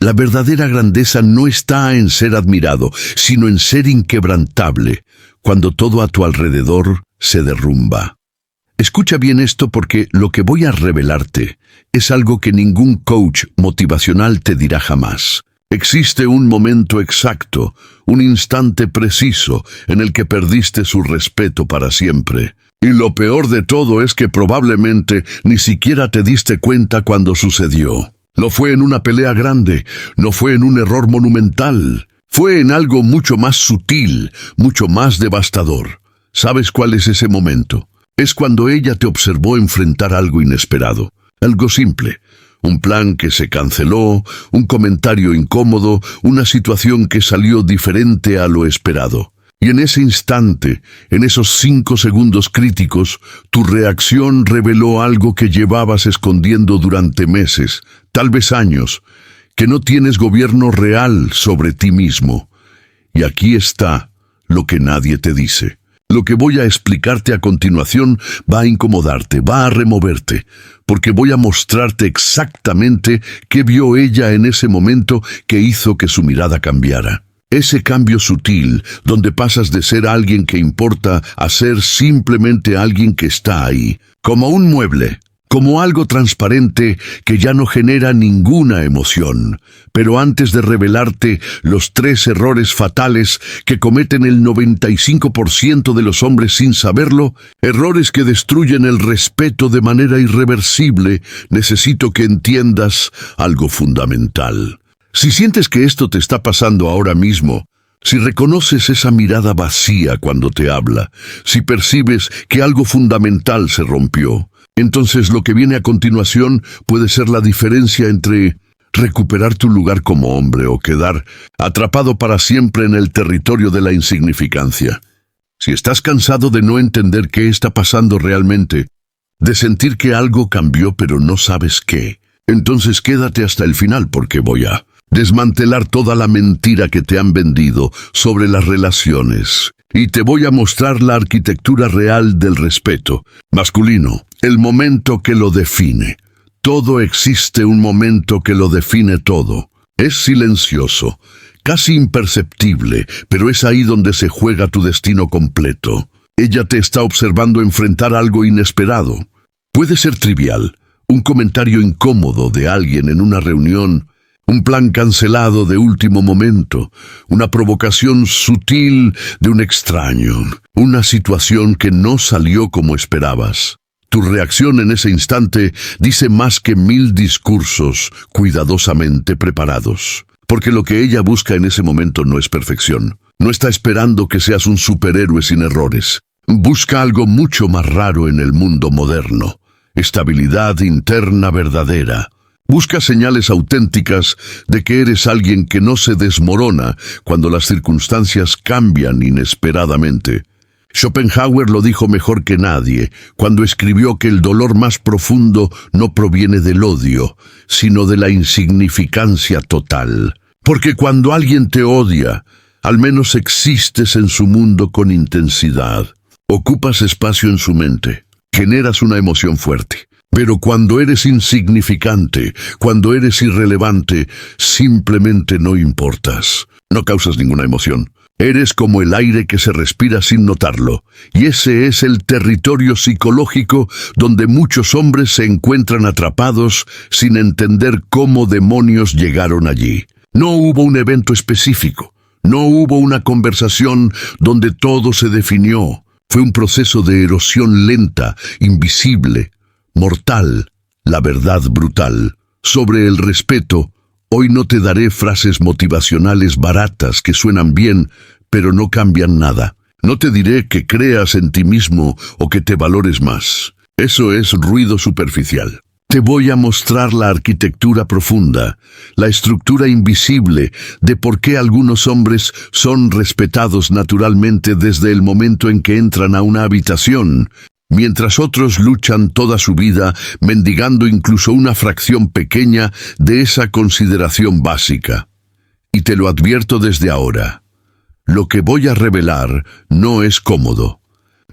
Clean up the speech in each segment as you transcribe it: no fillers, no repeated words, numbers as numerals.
La verdadera grandeza no está en ser admirado, sino en ser inquebrantable, cuando todo a tu alrededor se derrumba. Escucha bien esto porque lo que voy a revelarte es algo que ningún coach motivacional te dirá jamás. Existe un momento exacto, un instante preciso en el que perdiste su respeto para siempre. Y lo peor de todo es que probablemente ni siquiera te diste cuenta cuando sucedió. No fue en una pelea grande, no fue en un error monumental. Fue en algo mucho más sutil, mucho más devastador. ¿Sabes cuál es ese momento? Es cuando ella te observó enfrentar algo inesperado, algo simple. Un plan que se canceló, un comentario incómodo, una situación que salió diferente a lo esperado. Y en ese instante, en esos 5 segundos críticos, tu reacción reveló algo que llevabas escondiendo durante meses, tal vez años, que no tienes gobierno real sobre ti mismo. Y aquí está lo que nadie te dice. Lo que voy a explicarte a continuación va a incomodarte, va a removerte, porque voy a mostrarte exactamente qué vio ella en ese momento que hizo que su mirada cambiara. Ese cambio sutil, donde pasas de ser alguien que importa a ser simplemente alguien que está ahí, como un mueble, como algo transparente que ya no genera ninguna emoción. Pero antes de revelarte los 3 errores fatales que cometen el 95% de los hombres sin saberlo, errores que destruyen el respeto de manera irreversible, necesito que entiendas algo fundamental. Si sientes que esto te está pasando ahora mismo, si reconoces esa mirada vacía cuando te habla, si percibes que algo fundamental se rompió, entonces lo que viene a continuación puede ser la diferencia entre recuperar tu lugar como hombre o quedar atrapado para siempre en el territorio de la insignificancia. Si estás cansado de no entender qué está pasando realmente, de sentir que algo cambió pero no sabes qué, entonces quédate hasta el final porque voy a desmantelar toda la mentira que te han vendido sobre las relaciones. Y te voy a mostrar la arquitectura real del respeto masculino, el momento que lo define. Todo existe un momento que lo define todo. Es silencioso, casi imperceptible, pero es ahí donde se juega tu destino completo. Ella te está observando enfrentar algo inesperado. Puede ser trivial, un comentario incómodo de alguien en una reunión, un plan cancelado de último momento, una provocación sutil de un extraño, una situación que no salió como esperabas. Tu reacción en ese instante dice más que 1000 discursos cuidadosamente preparados. Porque lo que ella busca en ese momento no es perfección. No está esperando que seas un superhéroe sin errores. Busca algo mucho más raro en el mundo moderno. Estabilidad interna verdadera. Busca señales auténticas de que eres alguien que no se desmorona cuando las circunstancias cambian inesperadamente. Schopenhauer lo dijo mejor que nadie cuando escribió que el dolor más profundo no proviene del odio, sino de la insignificancia total. Porque cuando alguien te odia, al menos existes en su mundo con intensidad. Ocupas espacio en su mente, generas una emoción fuerte. Pero cuando eres insignificante, cuando eres irrelevante, simplemente no importas. No causas ninguna emoción. Eres como el aire que se respira sin notarlo. Y ese es el territorio psicológico donde muchos hombres se encuentran atrapados sin entender cómo demonios llegaron allí. No hubo un evento específico. No hubo una conversación donde todo se definió. Fue un proceso de erosión lenta, invisible, mortal, la verdad brutal. Sobre el respeto, hoy no te daré frases motivacionales baratas que suenan bien, pero no cambian nada. No te diré que creas en ti mismo o que te valores más. Eso es ruido superficial. Te voy a mostrar la arquitectura profunda, la estructura invisible de por qué algunos hombres son respetados naturalmente desde el momento en que entran a una habitación, mientras otros luchan toda su vida mendigando incluso una fracción pequeña de esa consideración básica. Y te lo advierto desde ahora, lo que voy a revelar no es cómodo.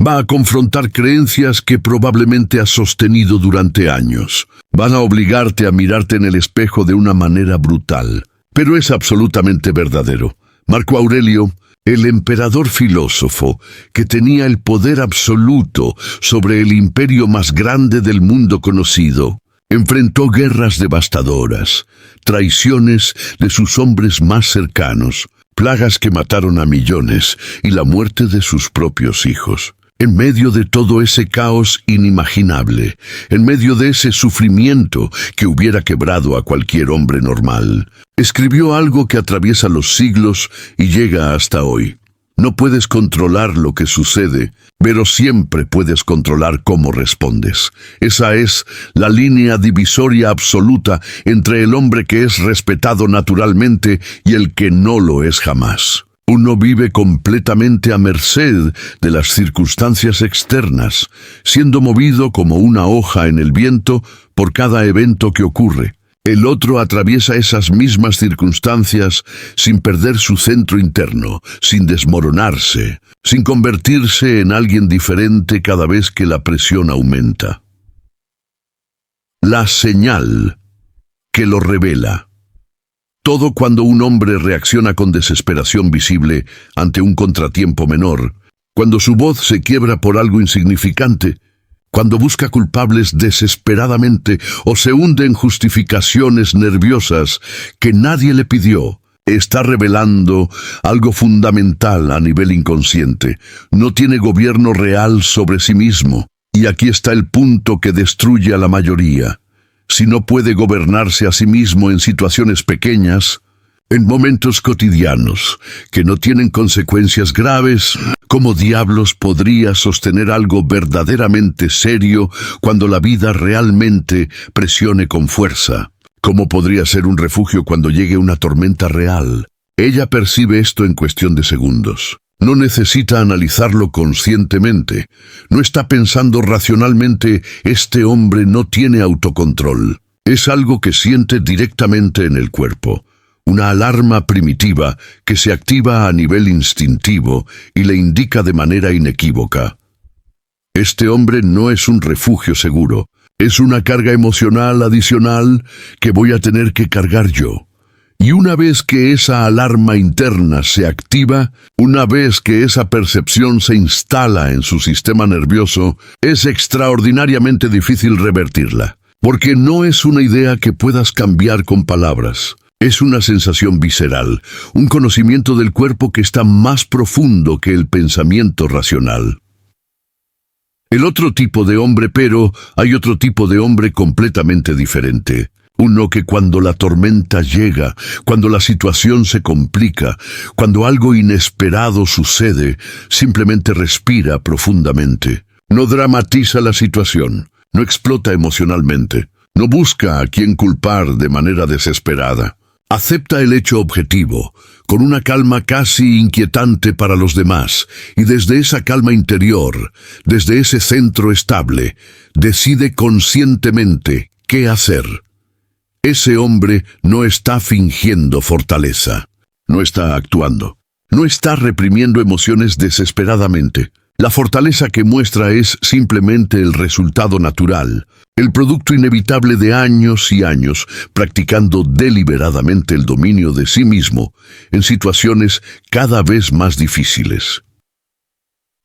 Va a confrontar creencias que probablemente has sostenido durante años. Van a obligarte a mirarte en el espejo de una manera brutal. pero es absolutamente verdadero. Marco Aurelio, el emperador filósofo que tenía el poder absoluto sobre el imperio más grande del mundo conocido, enfrentó guerras devastadoras, traiciones de sus hombres más cercanos, plagas que mataron a millones y la muerte de sus propios hijos. En medio de todo ese caos inimaginable, en medio de ese sufrimiento que hubiera quebrado a cualquier hombre normal, escribió algo que atraviesa los siglos y llega hasta hoy. No puedes controlar lo que sucede, pero siempre puedes controlar cómo respondes. Esa es la línea divisoria absoluta entre el hombre que es respetado naturalmente y el que no lo es jamás. Uno vive completamente a merced de las circunstancias externas, siendo movido como una hoja en el viento por cada evento que ocurre. El otro atraviesa esas mismas circunstancias sin perder su centro interno, sin desmoronarse, sin convertirse en alguien diferente cada vez que la presión aumenta. La señal que lo revela. Todo cuando un hombre reacciona con desesperación visible ante un contratiempo menor, cuando su voz se quiebra por algo insignificante, cuando busca culpables desesperadamente o se hunde en justificaciones nerviosas que nadie le pidió, está revelando algo fundamental a nivel inconsciente. No tiene gobierno real sobre sí mismo, y aquí está el punto que destruye a la mayoría. Si no puede gobernarse a sí mismo en situaciones pequeñas, en momentos cotidianos, que no tienen consecuencias graves, ¿cómo diablos podría sostener algo verdaderamente serio cuando la vida realmente presione con fuerza? ¿Cómo podría ser un refugio cuando llegue una tormenta real? Ella percibe esto en cuestión de segundos. No necesita analizarlo conscientemente. No está pensando racionalmente, este hombre no tiene autocontrol. Es algo que siente directamente en el cuerpo. Una alarma primitiva que se activa a nivel instintivo y le indica de manera inequívoca. Este hombre no es un refugio seguro. Es una carga emocional adicional que voy a tener que cargar yo. Y una vez que esa alarma interna se activa, una vez que esa percepción se instala en su sistema nervioso, es extraordinariamente difícil revertirla. Porque no es una idea que puedas cambiar con palabras. Es una sensación visceral, un conocimiento del cuerpo que está más profundo que el pensamiento racional. El otro tipo de hombre, pero hay otro tipo de hombre completamente diferente. Uno que cuando la tormenta llega, cuando la situación se complica, cuando algo inesperado sucede, simplemente respira profundamente. No dramatiza la situación, no explota emocionalmente, no busca a quién culpar de manera desesperada. Acepta el hecho objetivo, con una calma casi inquietante para los demás, y desde esa calma interior, desde ese centro estable, decide conscientemente qué hacer. Ese hombre no está fingiendo fortaleza, no está actuando, no está reprimiendo emociones desesperadamente. La fortaleza que muestra es simplemente el resultado natural, el producto inevitable de años y años practicando deliberadamente el dominio de sí mismo en situaciones cada vez más difíciles.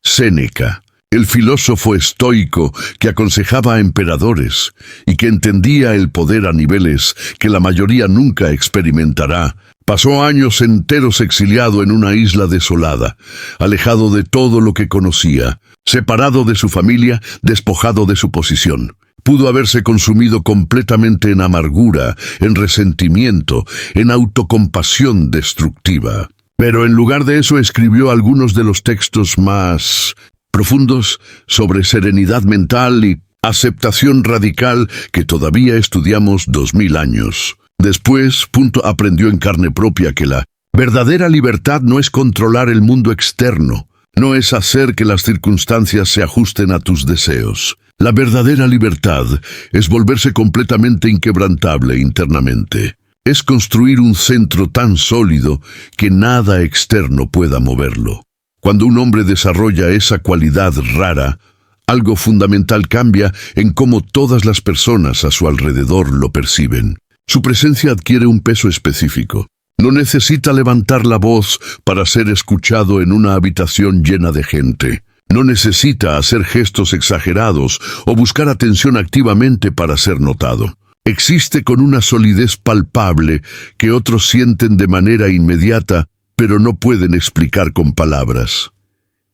Séneca, el filósofo estoico que aconsejaba a emperadores y que entendía el poder a niveles que la mayoría nunca experimentará, pasó años enteros exiliado en una isla desolada, alejado de todo lo que conocía, separado de su familia, despojado de su posición. Pudo haberse consumido completamente en amargura, en resentimiento, en autocompasión destructiva. Pero en lugar de eso escribió algunos de los textos más profundos sobre serenidad mental y aceptación radical que todavía estudiamos 2000 años. Después, aprendió en carne propia que la verdadera libertad no es controlar el mundo externo, no es hacer que las circunstancias se ajusten a tus deseos. La verdadera libertad es volverse completamente inquebrantable internamente. Es construir un centro tan sólido que nada externo pueda moverlo. Cuando un hombre desarrolla esa cualidad rara, algo fundamental cambia en cómo todas las personas a su alrededor lo perciben. Su presencia adquiere un peso específico. No necesita levantar la voz para ser escuchado en una habitación llena de gente. No necesita hacer gestos exagerados o buscar atención activamente para ser notado. Existe con una solidez palpable que otros sienten de manera inmediata, pero no pueden explicar con palabras.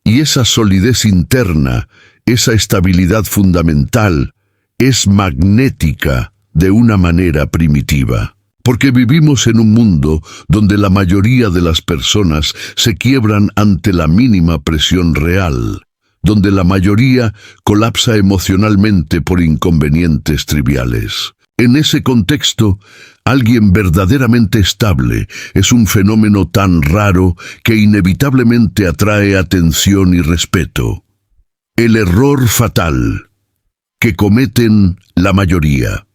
Y esa solidez interna, esa estabilidad fundamental, es magnética de una manera primitiva. Porque vivimos en un mundo donde la mayoría de las personas se quiebran ante la mínima presión real, donde la mayoría colapsa emocionalmente por inconvenientes triviales. En ese contexto, alguien verdaderamente estable es un fenómeno tan raro que inevitablemente atrae atención y respeto. El error fatal que cometen la mayoría.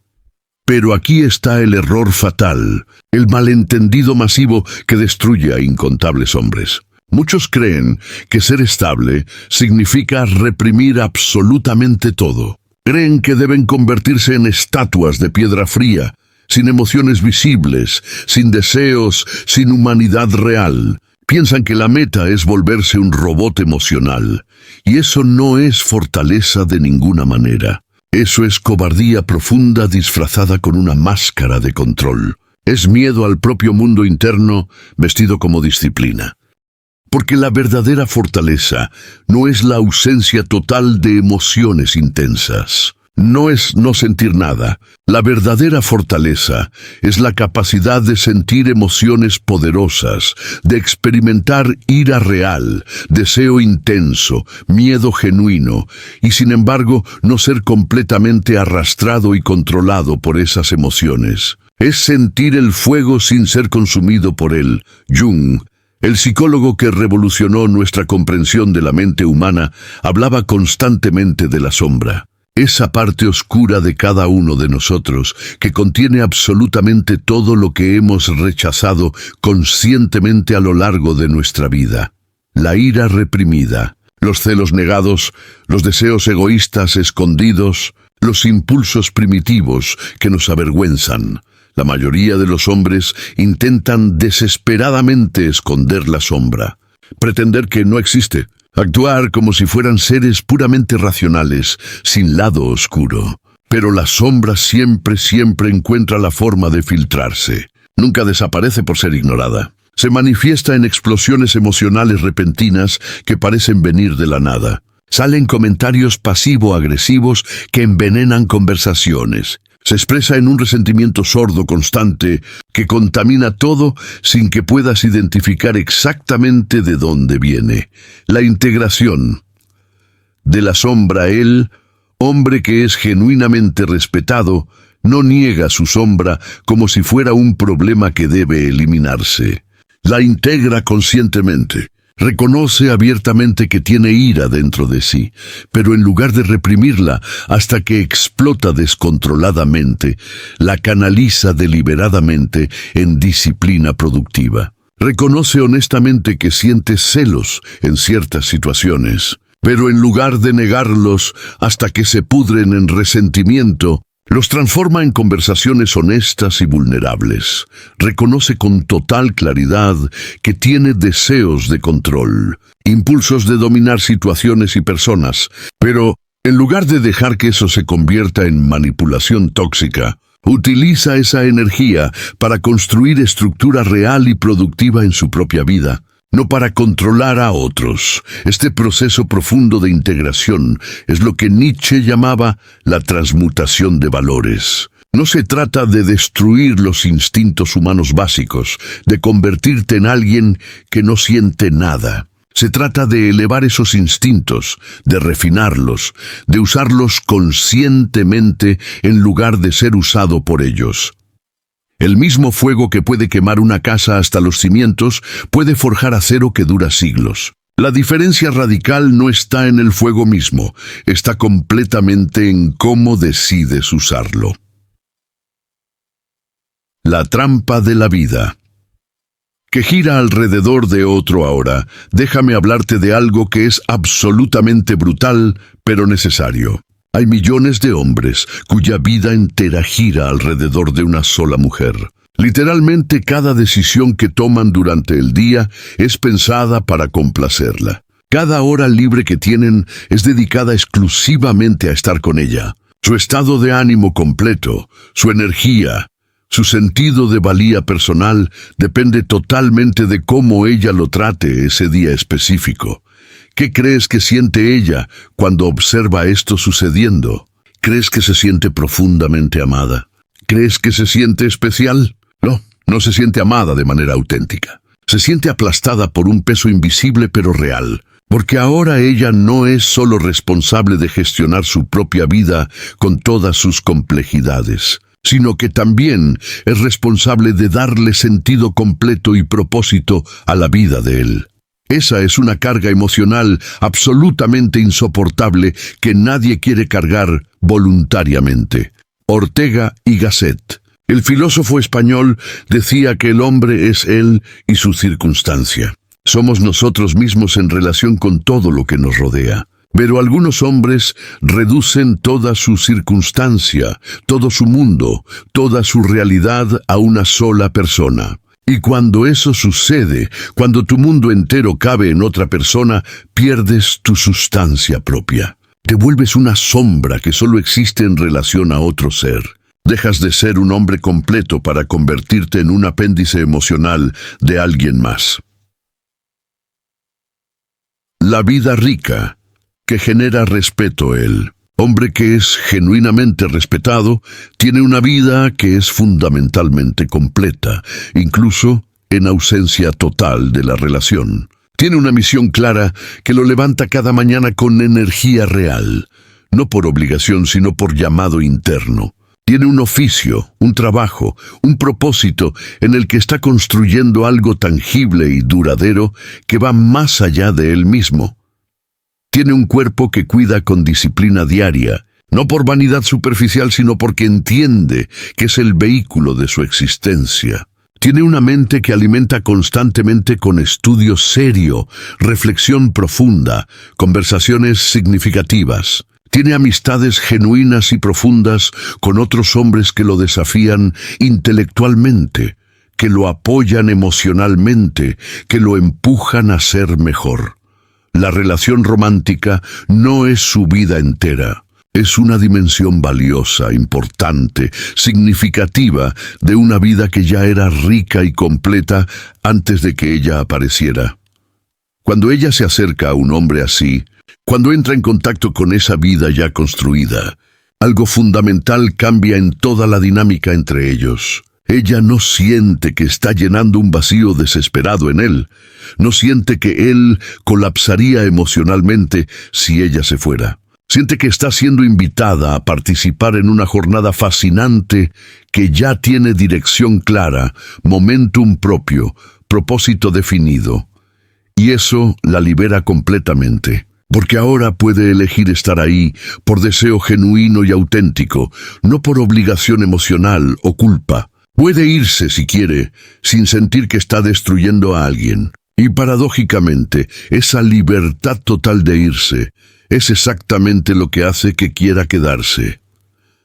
Pero aquí está el error fatal, el malentendido masivo que destruye a incontables hombres. Muchos creen que ser estable significa reprimir absolutamente todo. Creen que deben convertirse en estatuas de piedra fría, sin emociones visibles, sin deseos, sin humanidad real. Piensan que la meta es volverse un robot emocional, y eso no es fortaleza de ninguna manera. Eso es cobardía profunda disfrazada con una máscara de control. Es miedo al propio mundo interno vestido como disciplina. Porque la verdadera fortaleza no es la ausencia total de emociones intensas. No es no sentir nada. La verdadera fortaleza es la capacidad de sentir emociones poderosas, de experimentar ira real, deseo intenso, miedo genuino, y sin embargo no ser completamente arrastrado y controlado por esas emociones. Es sentir el fuego sin ser consumido por él. Jung, el psicólogo que revolucionó nuestra comprensión de la mente humana, hablaba constantemente de la sombra. Esa parte oscura de cada uno de nosotros, que contiene absolutamente todo lo que hemos rechazado conscientemente a lo largo de nuestra vida. La ira reprimida, los celos negados, los deseos egoístas escondidos, los impulsos primitivos que nos avergüenzan. La mayoría de los hombres intentan desesperadamente esconder la sombra, pretender que no existe. Actuar como si fueran seres puramente racionales, sin lado oscuro. Pero la sombra siempre encuentra la forma de filtrarse. Nunca desaparece por ser ignorada. Se manifiesta en explosiones emocionales repentinas que parecen venir de la nada. Salen comentarios pasivo-agresivos que envenenan conversaciones. Se expresa en un resentimiento sordo constante que contamina todo sin que puedas identificar exactamente de dónde viene. La integración de la sombra. El hombre que es genuinamente respetado no niega su sombra como si fuera un problema que debe eliminarse. La integra conscientemente. Reconoce abiertamente que tiene ira dentro de sí, pero en lugar de reprimirla hasta que explota descontroladamente, la canaliza deliberadamente en disciplina productiva. Reconoce honestamente que siente celos en ciertas situaciones, pero en lugar de negarlos hasta que se pudren en resentimiento, los transforma en conversaciones honestas y vulnerables. Reconoce con total claridad que tiene deseos de control, impulsos de dominar situaciones y personas, pero en lugar de dejar que eso se convierta en manipulación tóxica, utiliza esa energía para construir estructura real y productiva en su propia vida. No para controlar a otros. Este proceso profundo de integración es lo que Nietzsche llamaba la transmutación de valores. No se trata de destruir los instintos humanos básicos, de convertirte en alguien que no siente nada. Se trata de elevar esos instintos, de refinarlos, de usarlos conscientemente en lugar de ser usado por ellos. El mismo fuego que puede quemar una casa hasta los cimientos puede forjar acero que dura siglos. La diferencia radical no está en el fuego mismo, está completamente en cómo decides usarlo. La trampa de la vida. Que gira alrededor de otro ahora, déjame hablarte de algo que es absolutamente brutal, pero necesario. Hay millones de hombres cuya vida entera gira alrededor de una sola mujer. Literalmente cada decisión que toman durante el día es pensada para complacerla. Cada hora libre que tienen es dedicada exclusivamente a estar con ella. Su estado de ánimo completo, su energía, su sentido de valía personal depende totalmente de cómo ella lo trate ese día específico. ¿Qué crees que siente ella cuando observa esto sucediendo? ¿Crees que se siente profundamente amada? ¿Crees que se siente especial? No, no se siente amada de manera auténtica. Se siente aplastada por un peso invisible pero real. Porque ahora ella no es solo responsable de gestionar su propia vida con todas sus complejidades, sino que también es responsable de darle sentido completo y propósito a la vida de él. Esa es una carga emocional absolutamente insoportable que nadie quiere cargar voluntariamente. Ortega y Gasset, el filósofo español, decía que el hombre es él y su circunstancia. Somos nosotros mismos en relación con todo lo que nos rodea. Pero algunos hombres reducen toda su circunstancia, todo su mundo, toda su realidad a una sola persona. Y cuando eso sucede, cuando tu mundo entero cabe en otra persona, pierdes tu sustancia propia. Te vuelves una sombra que solo existe en relación a otro ser. Dejas de ser un hombre completo para convertirte en un apéndice emocional de alguien más. La vida rica, que genera respeto él. Hombre que es genuinamente respetado, tiene una vida que es fundamentalmente completa, incluso en ausencia total de la relación. Tiene una misión clara que lo levanta cada mañana con energía real, no por obligación sino por llamado interno. Tiene un oficio, un trabajo, un propósito en el que está construyendo algo tangible y duradero que va más allá de él mismo. Tiene un cuerpo que cuida con disciplina diaria, no por vanidad superficial, sino porque entiende que es el vehículo de su existencia. Tiene una mente que alimenta constantemente con estudio serio, reflexión profunda, conversaciones significativas. Tiene amistades genuinas y profundas con otros hombres que lo desafían intelectualmente, que lo apoyan emocionalmente, que lo empujan a ser mejor. La relación romántica no es su vida entera. Es una dimensión valiosa, importante, significativa de una vida que ya era rica y completa antes de que ella apareciera. Cuando ella se acerca a un hombre así, cuando entra en contacto con esa vida ya construida, algo fundamental cambia en toda la dinámica entre ellos. Ella no siente que está llenando un vacío desesperado en él. No siente que él colapsaría emocionalmente si ella se fuera. Siente que está siendo invitada a participar en una jornada fascinante que ya tiene dirección clara, momentum propio, propósito definido. Y eso la libera completamente. Porque ahora puede elegir estar ahí por deseo genuino y auténtico, no por obligación emocional o culpa. Puede irse si quiere, sin sentir que está destruyendo a alguien. Y paradójicamente, esa libertad total de irse es exactamente lo que hace que quiera quedarse.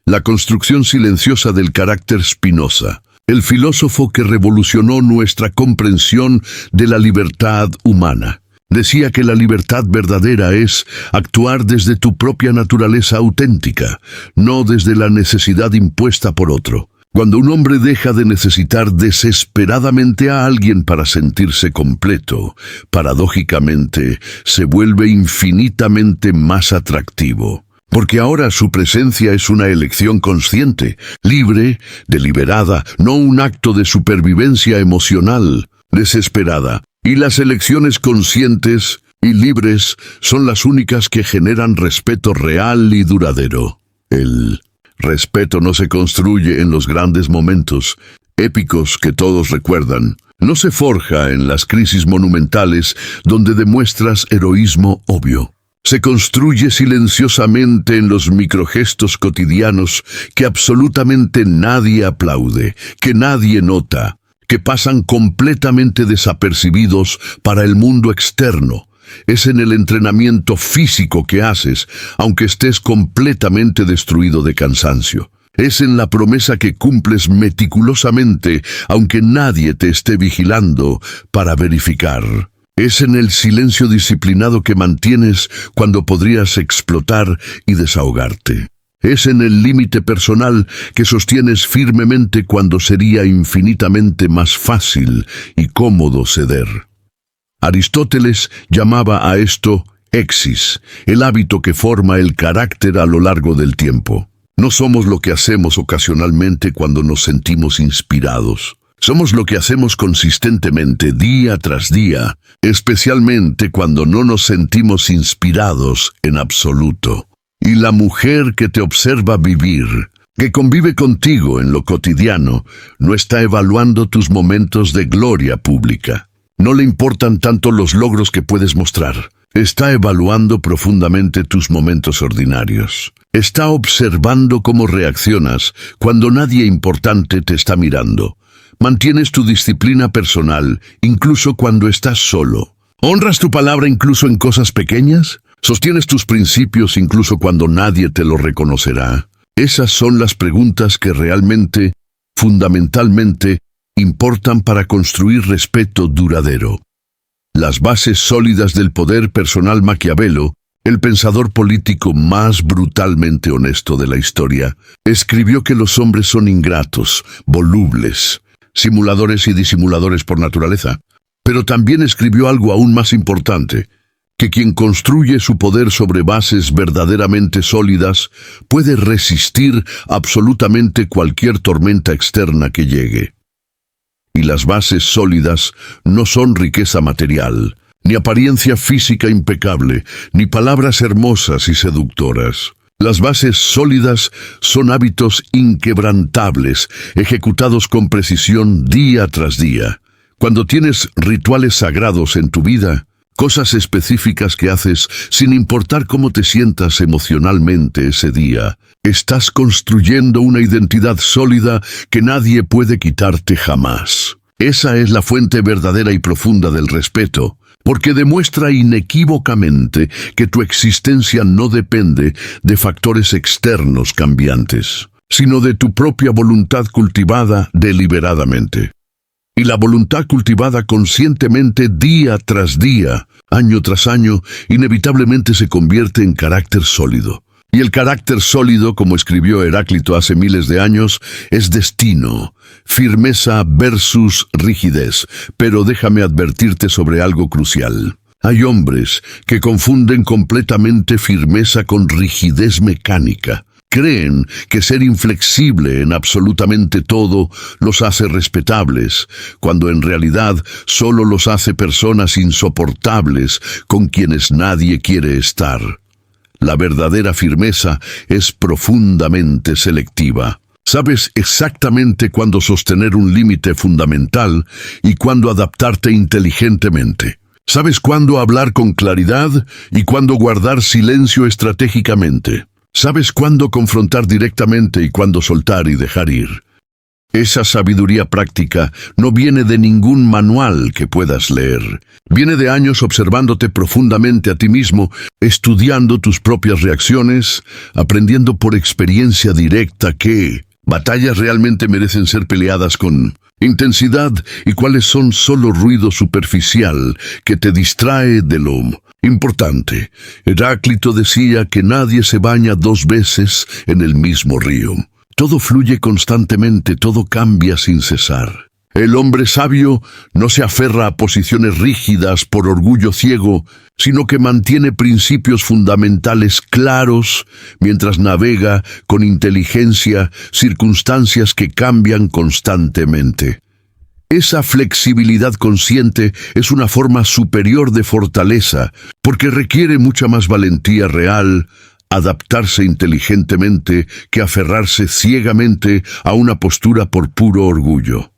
La construcción silenciosa del carácter Spinoza, el filósofo que revolucionó nuestra comprensión de la libertad humana. Decía que la libertad verdadera es actuar desde tu propia naturaleza auténtica, no desde la necesidad impuesta por otro. Cuando un hombre deja de necesitar desesperadamente a alguien para sentirse completo, paradójicamente se vuelve infinitamente más atractivo. Porque ahora su presencia es una elección consciente, libre, deliberada, no un acto de supervivencia emocional, desesperada. Y las elecciones conscientes y libres son las únicas que generan respeto real y duradero. El respeto no se construye en los grandes momentos épicos que todos recuerdan. No se forja en las crisis monumentales donde demuestras heroísmo obvio. Se construye silenciosamente en los microgestos cotidianos que absolutamente nadie aplaude, que nadie nota, que pasan completamente desapercibidos para el mundo externo. Es en el entrenamiento físico que haces, aunque estés completamente destruido de cansancio. Es en la promesa que cumples meticulosamente, aunque nadie te esté vigilando para verificar. Es en el silencio disciplinado que mantienes cuando podrías explotar y desahogarte. Es en el límite personal que sostienes firmemente cuando sería infinitamente más fácil y cómodo ceder. Aristóteles llamaba a esto exis, el hábito que forma el carácter a lo largo del tiempo. No somos lo que hacemos ocasionalmente cuando nos sentimos inspirados. Somos lo que hacemos consistentemente, día tras día, especialmente cuando no nos sentimos inspirados en absoluto. Y la mujer que te observa vivir, que convive contigo en lo cotidiano, no está evaluando tus momentos de gloria pública. No le importan tanto los logros que puedes mostrar. Está evaluando profundamente tus momentos ordinarios. Está observando cómo reaccionas cuando nadie importante te está mirando. Mantienes tu disciplina personal, incluso cuando estás solo. ¿Honras tu palabra incluso en cosas pequeñas? ¿Sostienes tus principios incluso cuando nadie te lo reconocerá? Esas son las preguntas que realmente, fundamentalmente, importan para construir respeto duradero. Las bases sólidas del poder personal. Maquiavelo, el pensador político más brutalmente honesto de la historia, escribió que los hombres son ingratos, volubles, simuladores y disimuladores por naturaleza. Pero también escribió algo aún más importante, que quien construye su poder sobre bases verdaderamente sólidas puede resistir absolutamente cualquier tormenta externa que llegue. Y las bases sólidas no son riqueza material, ni apariencia física impecable, ni palabras hermosas y seductoras. Las bases sólidas son hábitos inquebrantables, ejecutados con precisión día tras día. Cuando tienes rituales sagrados en tu vida, cosas específicas que haces sin importar cómo te sientas emocionalmente ese día, estás construyendo una identidad sólida que nadie puede quitarte jamás. Esa es la fuente verdadera y profunda del respeto, porque demuestra inequívocamente que tu existencia no depende de factores externos cambiantes, sino de tu propia voluntad cultivada deliberadamente. Y la voluntad cultivada conscientemente día tras día, año tras año, inevitablemente se convierte en carácter sólido. Y el carácter sólido, como escribió Heráclito hace miles de años, es destino, firmeza versus rigidez. Pero déjame advertirte sobre algo crucial. Hay hombres que confunden completamente firmeza con rigidez mecánica. Creen que ser inflexible en absolutamente todo los hace respetables, cuando en realidad solo los hace personas insoportables con quienes nadie quiere estar. La verdadera firmeza es profundamente selectiva. Sabes exactamente cuándo sostener un límite fundamental y cuándo adaptarte inteligentemente. Sabes cuándo hablar con claridad y cuándo guardar silencio estratégicamente. Sabes cuándo confrontar directamente y cuándo soltar y dejar ir. Esa sabiduría práctica no viene de ningún manual que puedas leer. Viene de años observándote profundamente a ti mismo, estudiando tus propias reacciones, aprendiendo por experiencia directa que batallas realmente merecen ser peleadas con intensidad y cuáles son solo ruido superficial que te distrae de lo importante. Heráclito decía que nadie se baña dos veces en el mismo río. Todo fluye constantemente, todo cambia sin cesar. El hombre sabio no se aferra a posiciones rígidas por orgullo ciego, sino que mantiene principios fundamentales claros mientras navega con inteligencia circunstancias que cambian constantemente. Esa flexibilidad consciente es una forma superior de fortaleza, porque requiere mucha más valentía real, adaptarse inteligentemente que aferrarse ciegamente a una postura por puro orgullo.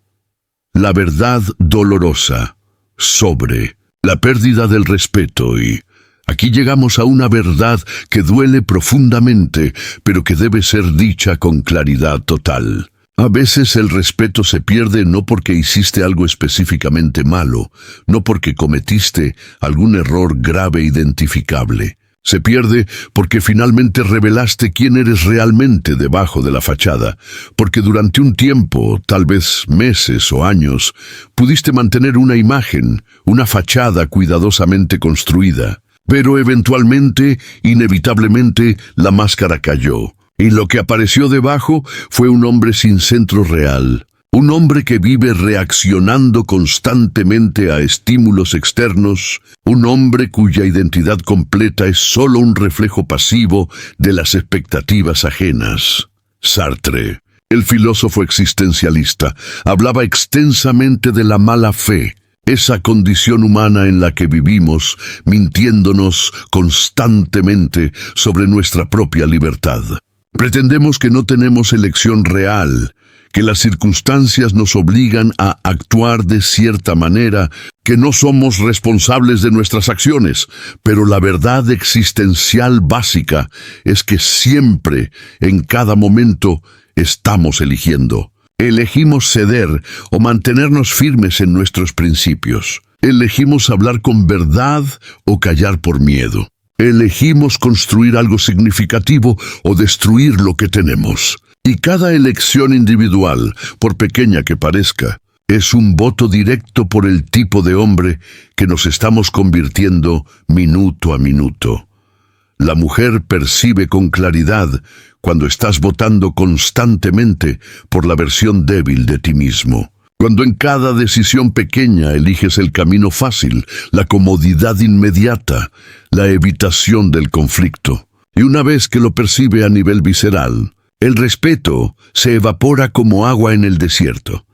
La verdad dolorosa sobre la pérdida del respeto y aquí llegamos a una verdad que duele profundamente, pero que debe ser dicha con claridad total. A veces el respeto se pierde no porque hiciste algo específicamente malo, no porque cometiste algún error grave identificable, Se pierde porque finalmente revelaste quién eres realmente debajo de la fachada, porque durante un tiempo, tal vez meses o años, pudiste mantener una imagen, una fachada cuidadosamente construida. Pero eventualmente, inevitablemente, la máscara cayó, y lo que apareció debajo fue un hombre sin centro real. Un hombre que vive reaccionando constantemente a estímulos externos, un hombre cuya identidad completa es solo un reflejo pasivo de las expectativas ajenas. Sartre, el filósofo existencialista, hablaba extensamente de la mala fe, esa condición humana en la que vivimos, mintiéndonos constantemente sobre nuestra propia libertad. Pretendemos que no tenemos elección real, que las circunstancias nos obligan a actuar de cierta manera, que no somos responsables de nuestras acciones, pero la verdad existencial básica es que siempre, en cada momento, estamos eligiendo. Elegimos ceder o mantenernos firmes en nuestros principios. Elegimos hablar con verdad o callar por miedo. Elegimos construir algo significativo o destruir lo que tenemos. Y cada elección individual, por pequeña que parezca, es un voto directo por el tipo de hombre que nos estamos convirtiendo minuto a minuto. La mujer percibe con claridad cuando estás votando constantemente por la versión débil de ti mismo. Cuando en cada decisión pequeña eliges el camino fácil, la comodidad inmediata, la evitación del conflicto. Y una vez que lo percibe a nivel visceral, el respeto se evapora como agua en el desierto.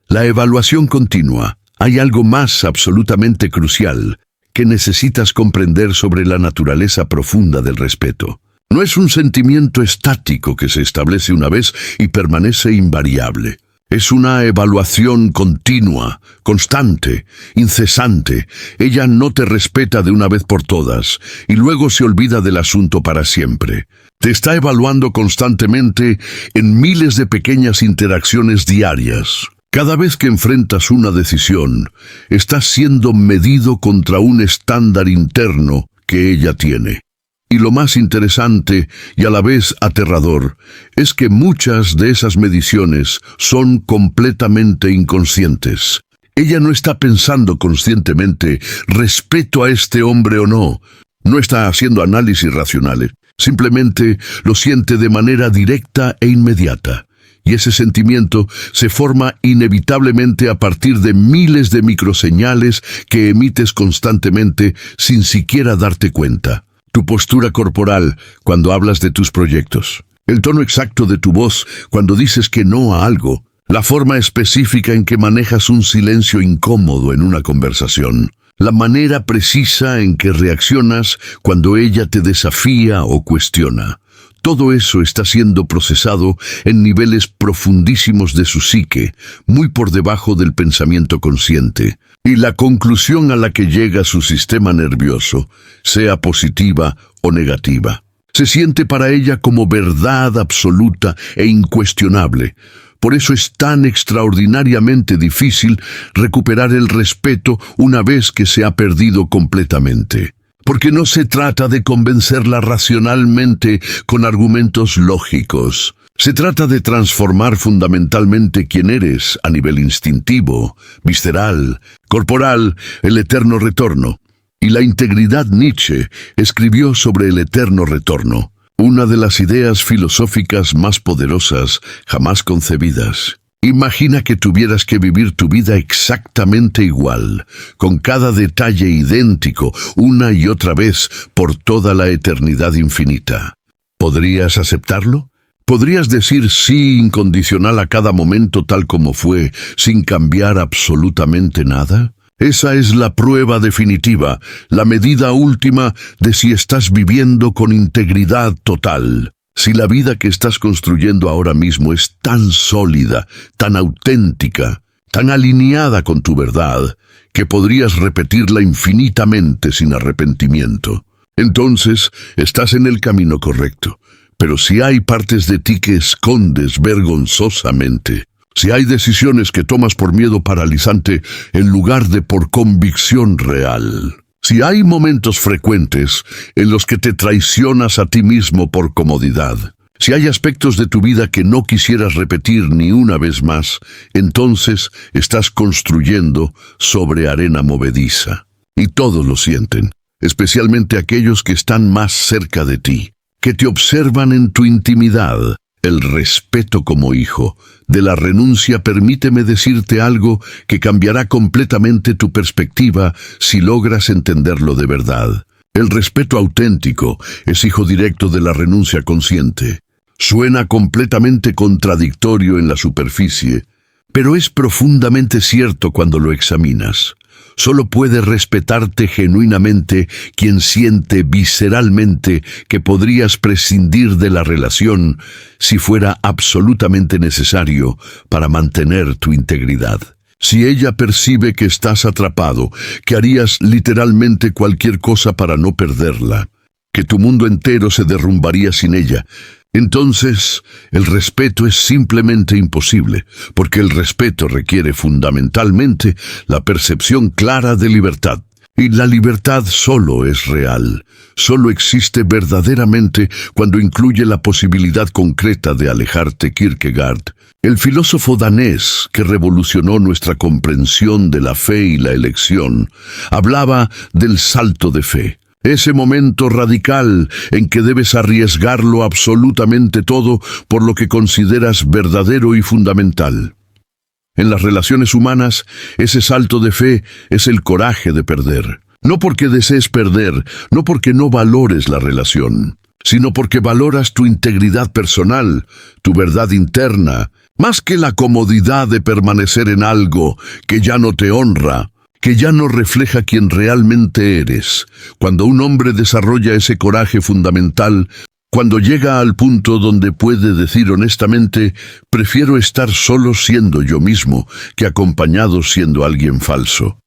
La evaluación continua. Hay algo más absolutamente crucial que necesitas comprender sobre la naturaleza profunda del respeto. No es un sentimiento estático que se establece una vez y permanece invariable. Es una evaluación continua, constante, incesante. Ella no te respeta de una vez por todas y luego se olvida del asunto para siempre. Te está evaluando constantemente en miles de pequeñas interacciones diarias. Cada vez que enfrentas una decisión, estás siendo medido contra un estándar interno que ella tiene. Y lo más interesante y a la vez aterrador es que muchas de esas mediciones son completamente inconscientes. Ella no está pensando conscientemente, ¿respeto a este hombre o no? No está haciendo análisis racionales. Simplemente lo siente de manera directa e inmediata. Y ese sentimiento se forma inevitablemente a partir de miles de microseñales que emites constantemente sin siquiera darte cuenta. Tu postura corporal cuando hablas de tus proyectos. El tono exacto de tu voz cuando dices que no a algo. La forma específica en que manejas un silencio incómodo en una conversación. La manera precisa en que reaccionas cuando ella te desafía o cuestiona. Todo eso está siendo procesado en niveles profundísimos de su psique, muy por debajo del pensamiento consciente. Y la conclusión a la que llega su sistema nervioso, sea positiva o negativa, se siente para ella como verdad absoluta e incuestionable. Por eso es tan extraordinariamente difícil recuperar el respeto una vez que se ha perdido completamente. Porque no se trata de convencerla racionalmente con argumentos lógicos. Se trata de transformar fundamentalmente quién eres a nivel instintivo, visceral, corporal, el eterno retorno. Y la integridad Nietzsche escribió sobre el eterno retorno, una de las ideas filosóficas más poderosas jamás concebidas. Imagina que tuvieras que vivir tu vida exactamente igual, con cada detalle idéntico, una y otra vez, por toda la eternidad infinita. ¿Podrías aceptarlo? ¿Podrías decir sí incondicional a cada momento tal como fue, sin cambiar absolutamente nada? Esa es la prueba definitiva, la medida última de si estás viviendo con integridad total. Si la vida que estás construyendo ahora mismo es tan sólida, tan auténtica, tan alineada con tu verdad, que podrías repetirla infinitamente sin arrepentimiento, entonces estás en el camino correcto. Pero si hay partes de ti que escondes vergonzosamente, si hay decisiones que tomas por miedo paralizante en lugar de por convicción real, Si hay momentos frecuentes en los que te traicionas a ti mismo por comodidad, si hay aspectos de tu vida que no quisieras repetir ni una vez más, entonces estás construyendo sobre arena movediza. Y todos lo sienten, especialmente aquellos que están más cerca de ti, que te observan en tu intimidad. El respeto como hijo de la renuncia, permíteme decirte algo que cambiará completamente tu perspectiva si logras entenderlo de verdad. El respeto auténtico es hijo directo de la renuncia consciente. Suena completamente contradictorio en la superficie, pero es profundamente cierto cuando lo examinas. Solo puede respetarte genuinamente quien siente visceralmente que podrías prescindir de la relación si fuera absolutamente necesario para mantener tu integridad. Si ella percibe que estás atrapado, que harías literalmente cualquier cosa para no perderla, que tu mundo entero se derrumbaría sin ella, entonces el respeto es simplemente imposible, porque el respeto requiere fundamentalmente la percepción clara de libertad. Y la libertad solo es real, solo existe verdaderamente cuando incluye la posibilidad concreta de alejarte. Kierkegaard, el filósofo danés que revolucionó nuestra comprensión de la fe y la elección, hablaba del salto de fe. Ese momento radical en que debes arriesgarlo absolutamente todo por lo que consideras verdadero y fundamental. En las relaciones humanas, ese salto de fe es el coraje de perder. No porque desees perder, no porque no valores la relación, sino porque valoras tu integridad personal, tu verdad interna, más que la comodidad de permanecer en algo que ya no te honra, que ya no refleja quién realmente eres. Cuando un hombre desarrolla ese coraje fundamental, cuando llega al punto donde puede decir honestamente, prefiero estar solo siendo yo mismo que acompañado siendo alguien falso.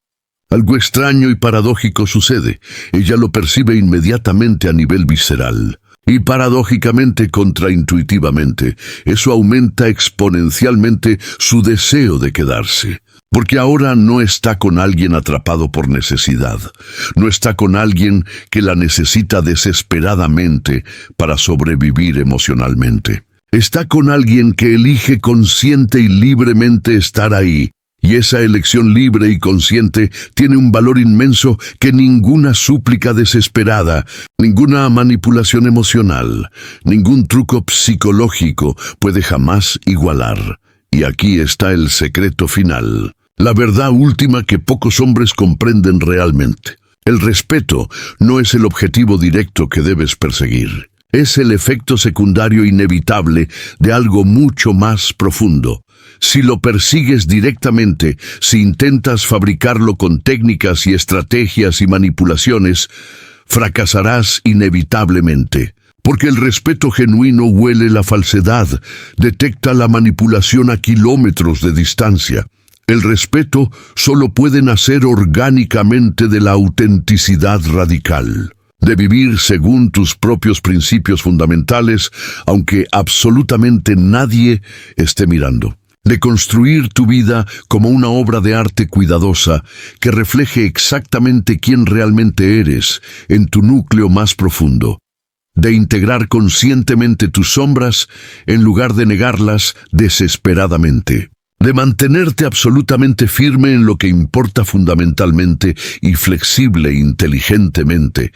Algo extraño y paradójico sucede. Ella lo percibe inmediatamente a nivel visceral. Y paradójicamente, contraintuitivamente, eso aumenta exponencialmente su deseo de quedarse. Porque ahora no está con alguien atrapado por necesidad, no está con alguien que la necesita desesperadamente para sobrevivir emocionalmente. Está con alguien que elige consciente y libremente estar ahí, y esa elección libre y consciente tiene un valor inmenso que ninguna súplica desesperada, ninguna manipulación emocional, ningún truco psicológico puede jamás igualar. Y aquí está el secreto final. La verdad última que pocos hombres comprenden realmente. El respeto no es el objetivo directo que debes perseguir. Es el efecto secundario inevitable de algo mucho más profundo. Si lo persigues directamente, si intentas fabricarlo con técnicas y estrategias y manipulaciones, fracasarás inevitablemente. Porque el respeto genuino huele la falsedad, detecta la manipulación a kilómetros de distancia. El respeto solo puede nacer orgánicamente de la autenticidad radical, de vivir según tus propios principios fundamentales, aunque absolutamente nadie esté mirando. De construir tu vida como una obra de arte cuidadosa que refleje exactamente quién realmente eres en tu núcleo más profundo. De integrar conscientemente tus sombras en lugar de negarlas desesperadamente. De mantenerte absolutamente firme en lo que importa fundamentalmente y flexible inteligentemente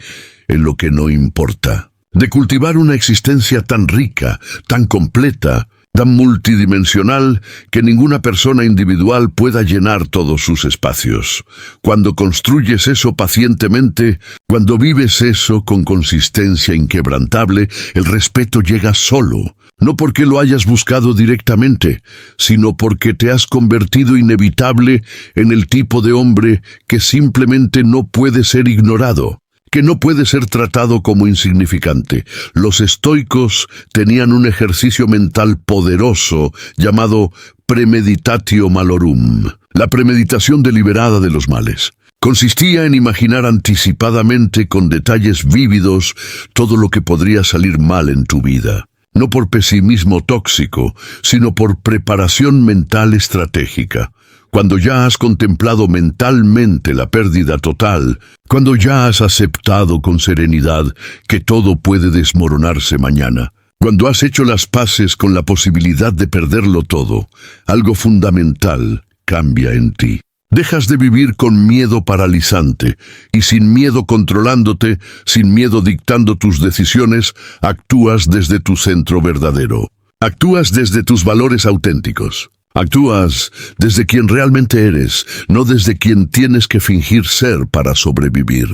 en lo que no importa. De cultivar una existencia tan rica, tan completa, tan multidimensional que ninguna persona individual pueda llenar todos sus espacios. Cuando construyes eso pacientemente, cuando vives eso con consistencia inquebrantable, el respeto llega solo. No porque lo hayas buscado directamente, sino porque te has convertido inevitable en el tipo de hombre que simplemente no puede ser ignorado, que no puede ser tratado como insignificante. Los estoicos tenían un ejercicio mental poderoso llamado premeditatio malorum, la premeditación deliberada de los males. Consistía en imaginar anticipadamente con detalles vívidos todo lo que podría salir mal en tu vida. No por pesimismo tóxico, sino por preparación mental estratégica. cuando ya has contemplado mentalmente la pérdida total, cuando ya has aceptado con serenidad que todo puede desmoronarse mañana, cuando has hecho las paces con la posibilidad de perderlo todo, algo fundamental cambia en ti. Dejas de vivir con miedo paralizante y sin miedo controlándote, sin miedo dictando tus decisiones, actúas desde tu centro verdadero. Actúas desde tus valores auténticos. Actúas desde quien realmente eres, no desde quien tienes que fingir ser para sobrevivir.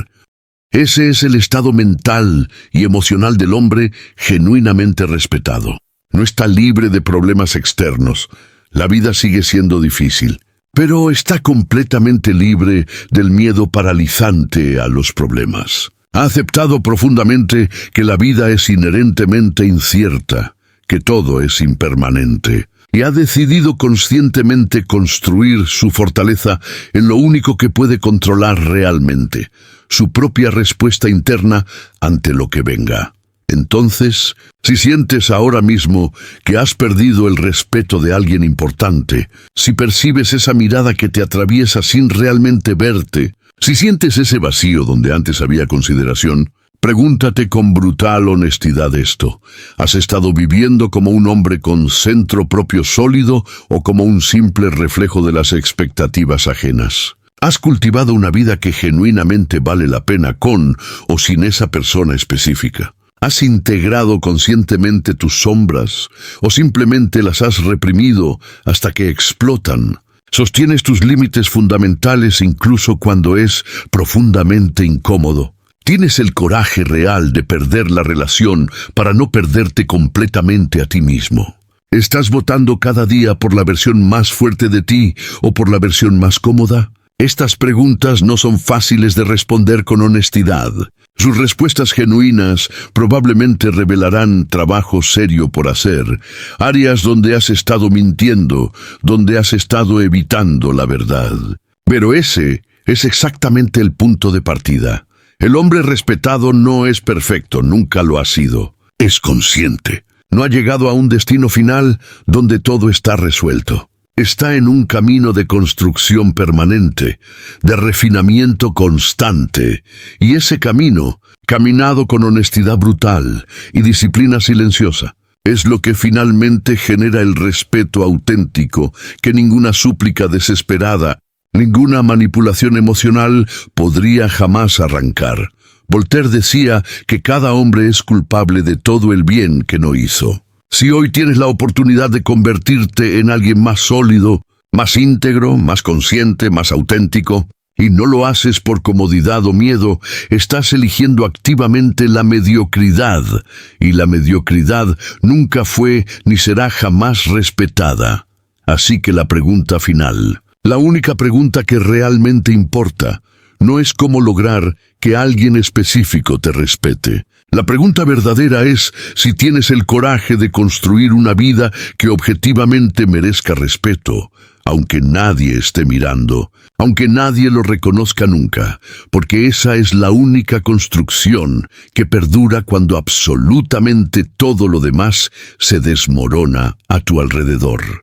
Ese es el estado mental y emocional del hombre genuinamente respetado. No está libre de problemas externos. La vida sigue siendo difícil, pero está completamente libre del miedo paralizante a los problemas. Ha aceptado profundamente que la vida es inherentemente incierta, que todo es impermanente, y ha decidido conscientemente construir su fortaleza en lo único que puede controlar realmente, su propia respuesta interna ante lo que venga. Entonces, si sientes ahora mismo que has perdido el respeto de alguien importante, si percibes esa mirada que te atraviesa sin realmente verte, si sientes ese vacío donde antes había consideración, pregúntate con brutal honestidad esto. ¿Has estado viviendo como un hombre con centro propio sólido o como un simple reflejo de las expectativas ajenas? ¿Has cultivado una vida que genuinamente vale la pena con o sin esa persona específica? ¿Has integrado conscientemente tus sombras o simplemente las has reprimido hasta que explotan? ¿Sostienes tus límites fundamentales incluso cuando es profundamente incómodo? ¿Tienes el coraje real de perder la relación para no perderte completamente a ti mismo? ¿Estás votando cada día por la versión más fuerte de ti o por la versión más cómoda? Estas preguntas no son fáciles de responder con honestidad. Sus respuestas genuinas probablemente revelarán trabajo serio por hacer, áreas donde has estado mintiendo, donde has estado evitando la verdad. Pero ese es exactamente el punto de partida. El hombre respetado no es perfecto, nunca lo ha sido. Es consciente. No ha llegado a un destino final donde todo está resuelto. Está en un camino de construcción permanente, de refinamiento constante, y ese camino, caminado con honestidad brutal y disciplina silenciosa, es lo que finalmente genera el respeto auténtico que ninguna súplica desesperada, ninguna manipulación emocional podría jamás arrancar. Voltaire decía que cada hombre es culpable de todo el bien que no hizo. Si hoy tienes la oportunidad de convertirte en alguien más sólido, más íntegro, más consciente, más auténtico, y no lo haces por comodidad o miedo, estás eligiendo activamente la mediocridad, y la mediocridad nunca fue ni será jamás respetada. Así que la pregunta final, la única pregunta que realmente importa, no es cómo lograr que alguien específico te respete. La pregunta verdadera es si tienes el coraje de construir una vida que objetivamente merezca respeto, aunque nadie esté mirando, aunque nadie lo reconozca nunca, porque esa es la única construcción que perdura cuando absolutamente todo lo demás se desmorona a tu alrededor.